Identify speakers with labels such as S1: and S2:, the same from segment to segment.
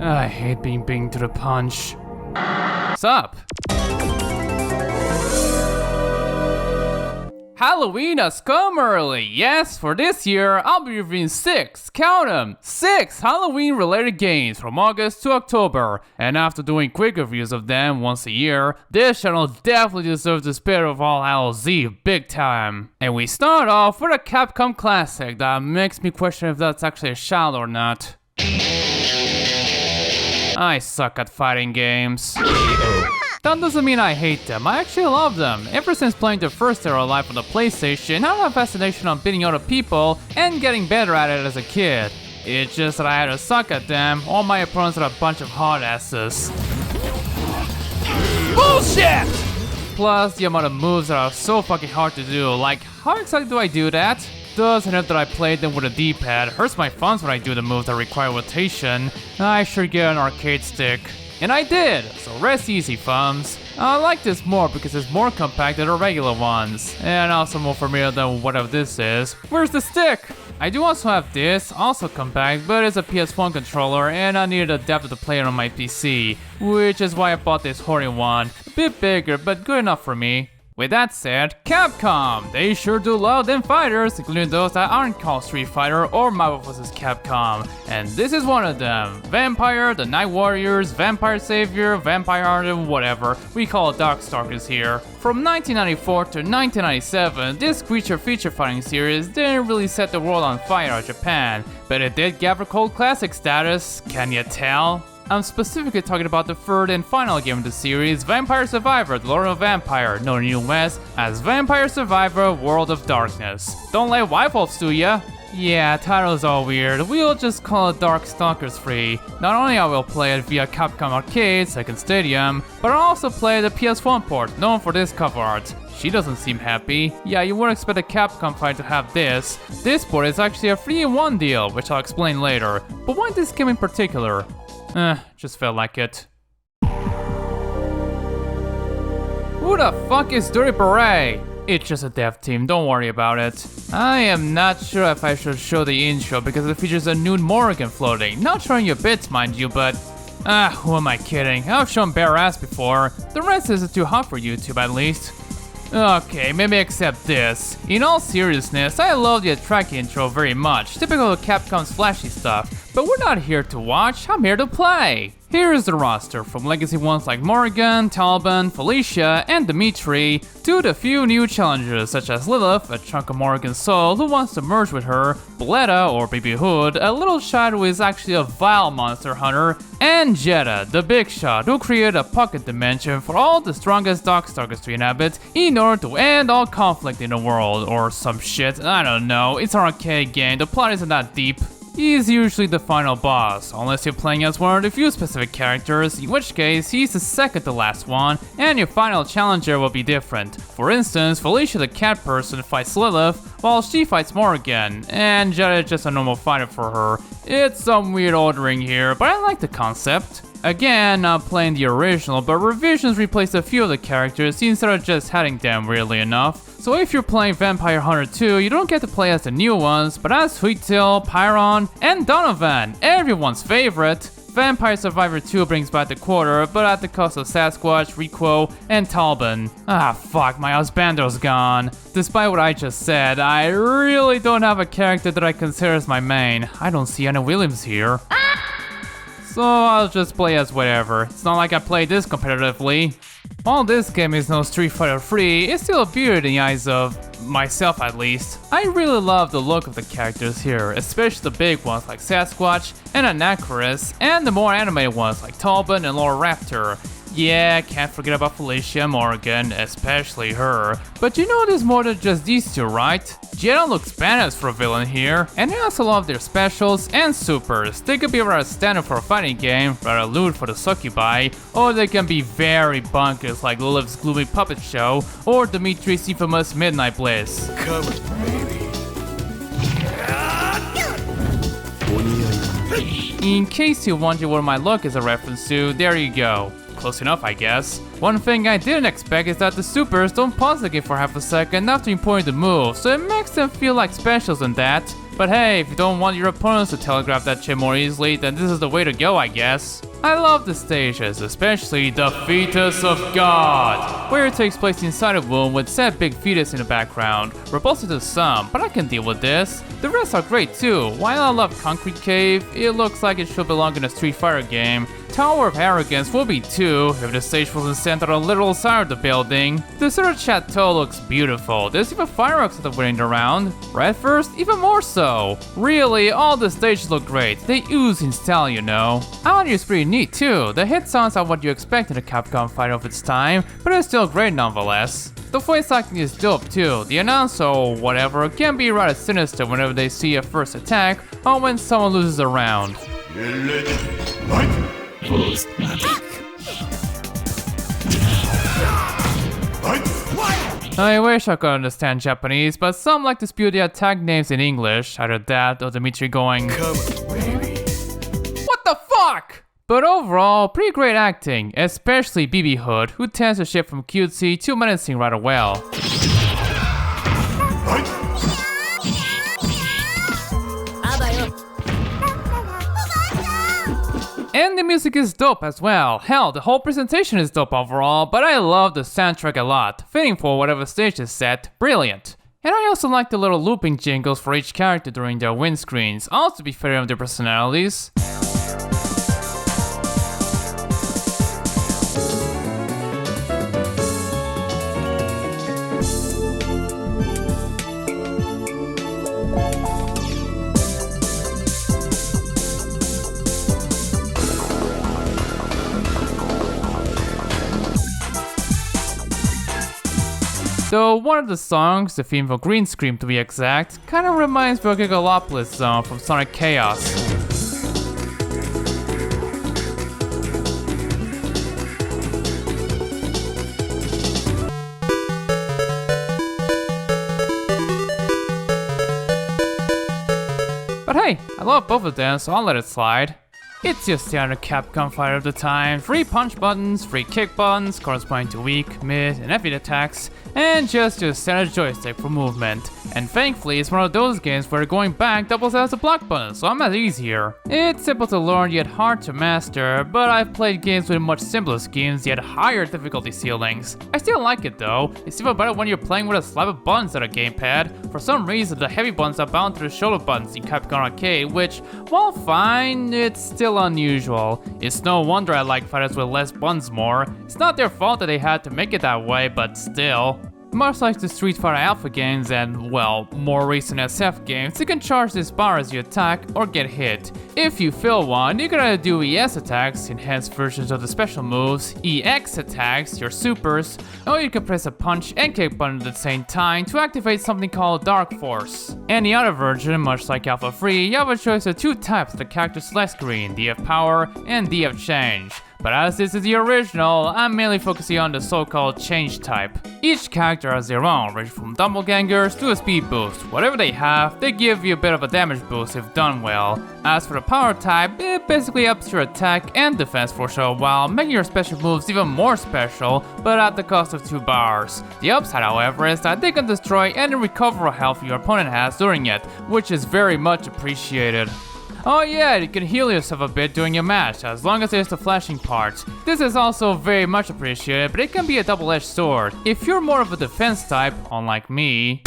S1: I hate being beaten to the punch. Sup? Halloween has come early. Yes, for this year, I'll be reviewing 6, count 'em, 6 Halloween-related games from August to October. And after doing quick reviews of them once a year, this channel definitely deserves the spirit of All Hallows Eve big time. And we start off with a Capcom classic that makes me question if that's actually a shout or not. I suck at fighting games. That doesn't mean I hate them, I actually love them. Ever since playing the first era live on the PlayStation, I have a fascination on beating other people and getting better at it as a kid. It's just that I had to suck at them, all my opponents are a bunch of hard asses. Bullshit! Plus, the amount of moves that are so fucking hard to do, like, how exactly do I do that? Doesn't help that I played them with a D-pad, hurts my thumbs when I do the moves that require rotation. I should get an arcade stick. And I did, so rest easy, thumbs. I like this more because it's more compact than the regular ones, and also more familiar than whatever this is. Where's the stick? I do also have this, also compact, but it's a PS1 controller and I needed an adapter to play it on my PC, which is why I bought this horny one. A bit bigger, but good enough for me. With that said, Capcom! They sure do love them fighters, including those that aren't called Street Fighter or Marvel vs. Capcom. And this is one of them. Vampire, the Night Warriors, Vampire Savior, Vampire Hunter, whatever. We call it Darkstalkers here. From 1994 to 1997, this creature feature fighting series didn't really set the world on fire in Japan, but it did gather cult classic status, can you tell? I'm specifically talking about the third and final game of the series, Vampire Survivor: The Lord of Vampire, known in the US as Vampire Survivor: World of Darkness. Don't let White Wolves do ya! Yeah, titles are weird, we'll just call it Darkstalkers 3. Not only I will play it via Capcom Arcade, Second Stadium, but I'll also play the PS1 port, known for this cover art. She doesn't seem happy. Yeah, you wouldn't expect a Capcom fight to have this. This port is actually a 3-in-1 deal, which I'll explain later. But why this game in particular? Just felt like it. Who the fuck is Dirty Beret? It's just a dev team, don't worry about it. I am not sure if I should show the intro because it features a nude Morrigan floating. Not showing your bits, mind you, but... who am I kidding? I've shown bare ass before. The rest isn't too hot for YouTube, at least. Okay, maybe accept this. In all seriousness, I love the track intro very much, typical of Capcom's flashy stuff, but we're not here to watch, I'm here to play. Here is the roster, from legacy ones like Morrigan, Talbot, Felicia, and Dimitri, to the few new challengers such as Lilith, a chunk of Morrigan's soul who wants to merge with her, Boletta, or Baby Hood, a little shot who is actually a vile monster hunter, and Jetta, the big shot who created a pocket dimension for all the strongest Darkstalkers to inhabit in order to end all conflict in the world, or some shit, I don't know, it's an arcade game, the plot isn't that deep. He's usually the final boss, unless you're playing as one of the few specific characters, in which case he's the second to last one, and your final challenger will be different. For instance, Felicia the cat person fights Lilith, while she fights Morrigan, and Jetta is just a normal fighter for her. It's some weird ordering here, but I like the concept. Again, not playing the original, but revisions replaced a few of the characters instead of just adding them, weirdly enough. So if you're playing Vampire Hunter 2, you don't get to play as the new ones, but as Sweettail, Pyron, and Donovan, everyone's favorite. Vampire Survivor 2 brings back the quarter, but at the cost of Sasquatch, Rico, and Talbot. Fuck, my husbando's gone. Despite what I just said, I really don't have a character that I consider as my main. I don't see Anna Williams here. So I'll just play as whatever. It's not like I play this competitively. While this game is no Street Fighter 3, it's still a beauty in the eyes of myself at least. I really love the look of the characters here, especially the big ones like Sasquatch and Anachorus, and the more animated ones like Talbot and Lord Raptor. Yeah, can't forget about Felicia and Morrigan, especially her. But you know there's more than just these two, right? Jetta looks badass for a villain here, and I also love their specials and supers. They could be rather standard for a fighting game, rather lewd for the succubi, or they can be very bonkers like Lilith's gloomy puppet show, or Dimitri's infamous Midnight Bliss.
S2: Come on, baby.
S1: In case you wonder what my look is a reference to, there you go. close enough, I guess. One thing I didn't expect is that the supers don't pause the game for half a second after importing the move, so it makes them feel like specials and that. But hey, if you don't want your opponents to telegraph that shit more easily, then this is the way to go, I guess. I love the stages, especially the Fetus of God, where it takes place inside a womb with said big fetus in the background. Repulsive to some, but I can deal with this. The rest are great too. While I love Concrete Cave, it looks like it should belong in a Street Fighter game. Tower of Arrogance would be too, if the stage wasn't centered on the literal side of the building. The Desert Chateau looks beautiful. There's even fireworks that are winning around. Red First, even more so. Really, all the stages look great. They ooze in style, you know. Audio is pretty neat too. The hit sounds are what you expect in a Capcom fighter of its time, but it's still great nonetheless. The voice acting is dope too. The announcer or whatever can be rather sinister whenever they see a first attack or when someone loses a round. I wish I could understand Japanese, but some like to spew the attack names in English, either that or Dimitri going, "Come on, baby." What the fuck? But overall, pretty great acting, especially BB Hood, who tends to shift from cutesy to menacing rather well. And the music is dope as well. Hell, the whole presentation is dope overall, but I love the soundtrack a lot. Fitting for whatever stage is set, brilliant. And I also like the little looping jingles for each character during their win screens, also to be fair of their personalities. So one of the songs, the theme for Green Scream to be exact, kinda reminds me of Gigalopolis Zone from Sonic Chaos. But hey, I love both of them, so I'll let it slide. It's your standard Capcom fighter of the time. 3 punch buttons, 3 kick buttons corresponding to weak, mid, and heavy attacks, and just your standard joystick for movement. And thankfully, it's one of those games where going back doubles as a block button, so I'm at ease here. It's simple to learn yet hard to master, but I've played games with much simpler schemes yet higher difficulty ceilings. I still like it though. It's even better when you're playing with a slab of buttons on a gamepad. For some reason, the heavy buttons are bound to the shoulder buttons in Capcom Arcade, which, while fine, it's still unusual. It's no wonder I like fighters with less buttons more. It's not their fault that they had to make it that way, but still. Much like the Street Fighter Alpha games and, well, more recent SF games, you can charge this bar as you attack or get hit. If you fail one, you can either do ES attacks, enhanced versions of the special moves, EX attacks, your supers, or you can press a punch and kick button at the same time to activate something called Dark Force. And the other version, much like Alpha 3, you have a choice of 2 types of the character select screen, DF Power and DF Change. But as this is the original, I'm mainly focusing on the so-called change type. Each character has their own, ranging from doppelgangers to a speed boost. Whatever they have, they give you a bit of a damage boost if done well. As for the power type, it basically ups your attack and defense for a short while, making your special moves even more special, but at the cost of 2 bars. The upside, however, is that they can destroy any recoverable health your opponent has during it, which is very much appreciated. Oh yeah, you can heal yourself a bit during your match, as long as there's the flashing part. This is also very much appreciated, but it can be a double-edged sword. If you're more of a defense type, unlike me,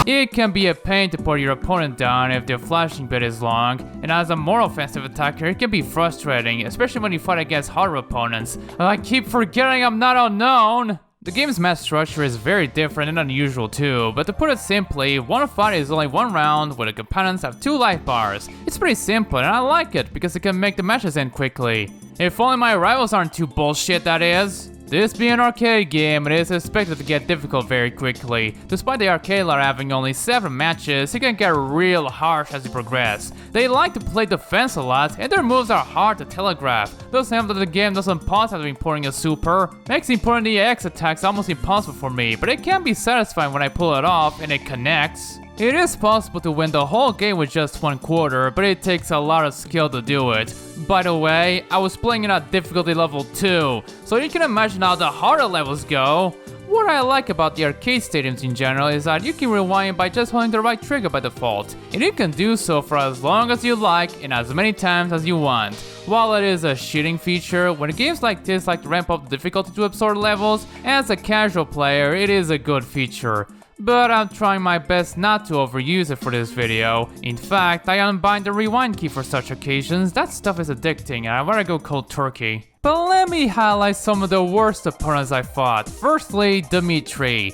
S1: it can be a pain to put your opponent down if their flashing bit is long, and as a more offensive attacker, it can be frustrating, especially when you fight against harder opponents. I keep forgetting I'm not unknown! The game's match structure is very different and unusual too, but to put it simply, one fight is only 1 round where the components have 2 life bars. It's pretty simple and I like it because it can make the matches end quickly. If only my rivals aren't too bullshit, that is. This being an arcade game, it is expected to get difficult very quickly. Despite the arcade lore having only 7 matches, it can get real harsh as you progress. They like to play defense a lot, and their moves are hard to telegraph. Thus help that the game doesn't pause after importing a super. Makes importing the EX attacks almost impossible for me, but it can be satisfying when I pull it off and it connects. It is possible to win the whole game with just one quarter, but it takes a lot of skill to do it. By the way, I was playing it at difficulty level 2, so you can imagine how the harder levels go. What I like about the arcade stadiums in general is that you can rewind by just holding the right trigger by default, and you can do so for as long as you like and as many times as you want. While it is a cheating feature, when games like this like to ramp up the difficulty to absorb levels, as a casual player it is a good feature. But I'm trying my best not to overuse it for this video. In fact, I unbind the rewind key for such occasions. That stuff is addicting and I'd rather go cold turkey. But let me highlight some of the worst opponents I fought. Firstly, Dimitri.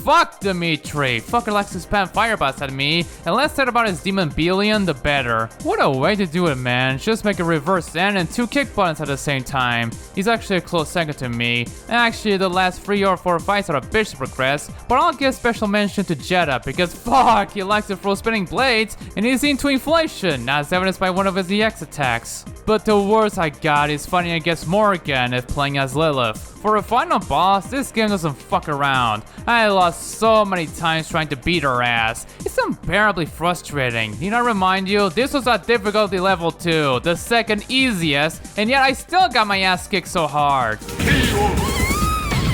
S1: Fuck Dimitri! Fucker likes to spam firebots at me, and less said about his demon billion, the better. What a way to do it, man. Just make a reverse N and 2 kick buttons at the same time. He's actually a close second to me. And actually, the last 3 or 4 fights are a bitch to progress, but I'll give special mention to Jeddah because fuck, he likes to throw spinning blades, and he's into inflation, as evidenced by one of his EX attacks. But the worst I got is fighting against Morgan if playing as Lilith. For a final boss, this game doesn't fuck around. I lost so many times trying to beat her ass. It's unbearably frustrating. Need I remind you, this was at difficulty level 2, the second easiest, and yet I still got my ass kicked so hard.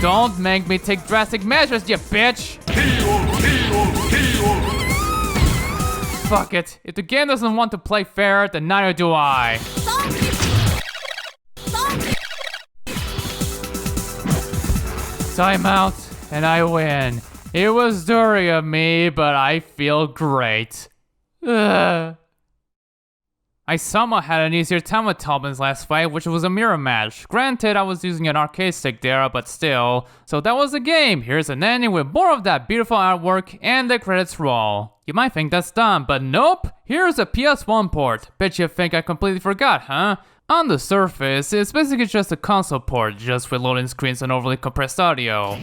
S1: Don't make me take drastic measures, you bitch! Fuck it. If the game doesn't want to play fair, then neither do I. Timeout, and I win. It was dirty of me, but I feel great. Ugh. I somehow had an easier time with Tobin's last fight, which was a mirror match. Granted, I was using an arcade stick there, but still. So that was the game. Here's an ending with more of that beautiful artwork, and the credits roll. You might think that's done, but nope. Here's a PS1 port. Bet you think I completely forgot, huh? On the surface, it's basically just a console port, just with loading screens and overly compressed audio.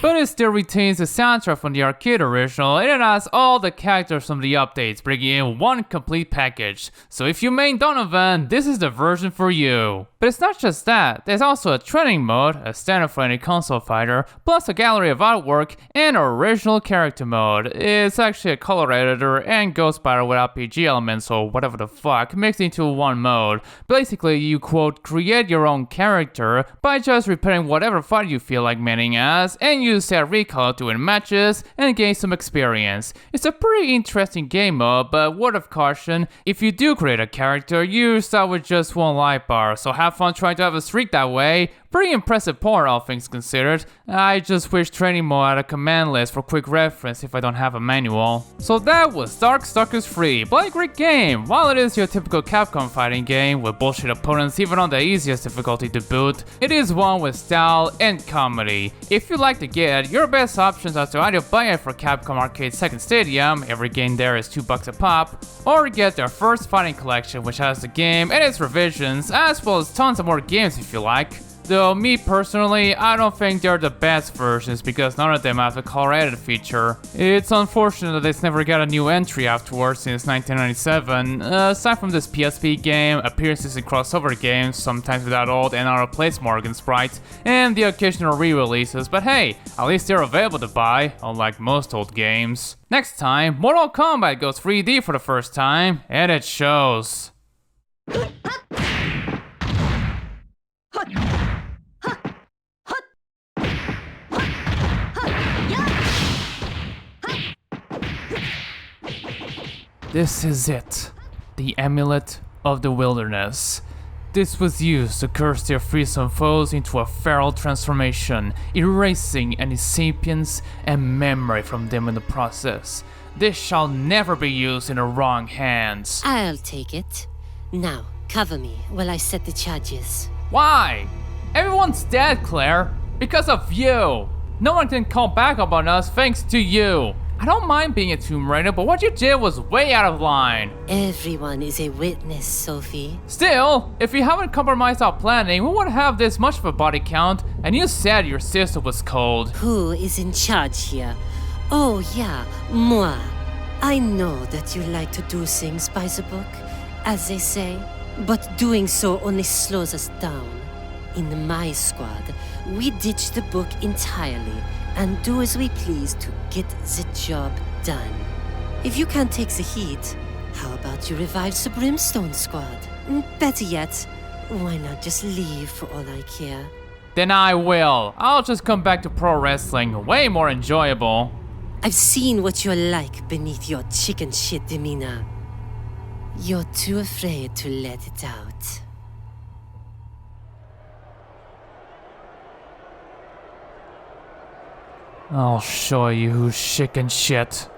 S1: But it still retains the soundtrack from the arcade original, and it has all the characters from the updates, bringing in one complete package. So if you main Donovan, this is the version for you. But it's not just that, there's also a training mode, a standard for any console fighter, plus a gallery of artwork, and original character mode. It's actually a color editor and Ghost Spider with RPG elements or whatever the fuck, mixed into one mode. Basically, you quote, create your own character by just repeating whatever fight you feel like maining as, and use that recall to win matches and gain some experience. It's a pretty interesting game mode, but word of caution, if you do create a character, you start with just one life bar, so have fun trying to have a streak that way. Pretty impressive power, all things considered. I just wish training mode had a command list for quick reference if I don't have a manual. So that was Darkstalkers 3, but a great game. While it is your typical Capcom fighting game with bullshit opponents even on the easiest difficulty to boot, it is one with style and comedy. If you like the game, your best options are to either buy it for Capcom Arcade's second stadium, every game there is $2 a pop, or get their first fighting collection which has the game and its revisions, as well as tons of more games if you like. Though me personally, I don't think they're the best versions because none of them have the color edit feature. It's unfortunate that it's never got a new entry afterwards since 1997. Aside from this PSP game, appearances in crossover games, sometimes without old and out-of-place Morgan sprites, and the occasional re-releases, but hey, at least they're available to buy, unlike most old games. Next time, Mortal Kombat goes 3D for the first time, and it shows. This is it, the Amulet of the Wilderness. This was used to curse their fearsome foes into a feral transformation, erasing any sapience and memory from them in the process. This shall never be used in the wrong hands.
S2: I'll take it. Now, cover me while I set the charges.
S1: Why? Everyone's dead, Claire. Because of you. No one can call back up on us thanks to you. I don't mind being a Tomb Raider, but what you did was way out of line.
S2: Everyone is a witness, Sophie.
S1: Still, if we haven't compromised our planning, we wouldn't have this much of a body count, and you said your sister was cold.
S2: Who is in charge here? Oh yeah, moi. I know that you like to do things by the book, as they say, but doing so only slows us down. In my squad, we ditch the book entirely and do as we please to get the job done. If you can't take the heat, how about you revive the Brimstone squad? Better yet, why not just leave for all I care?
S1: Then I will. I'll just come back to pro wrestling. Way more enjoyable.
S2: I've seen what you're like beneath your chicken shit demeanor. You're too afraid to let it out.
S1: I'll show you who's chicken shit.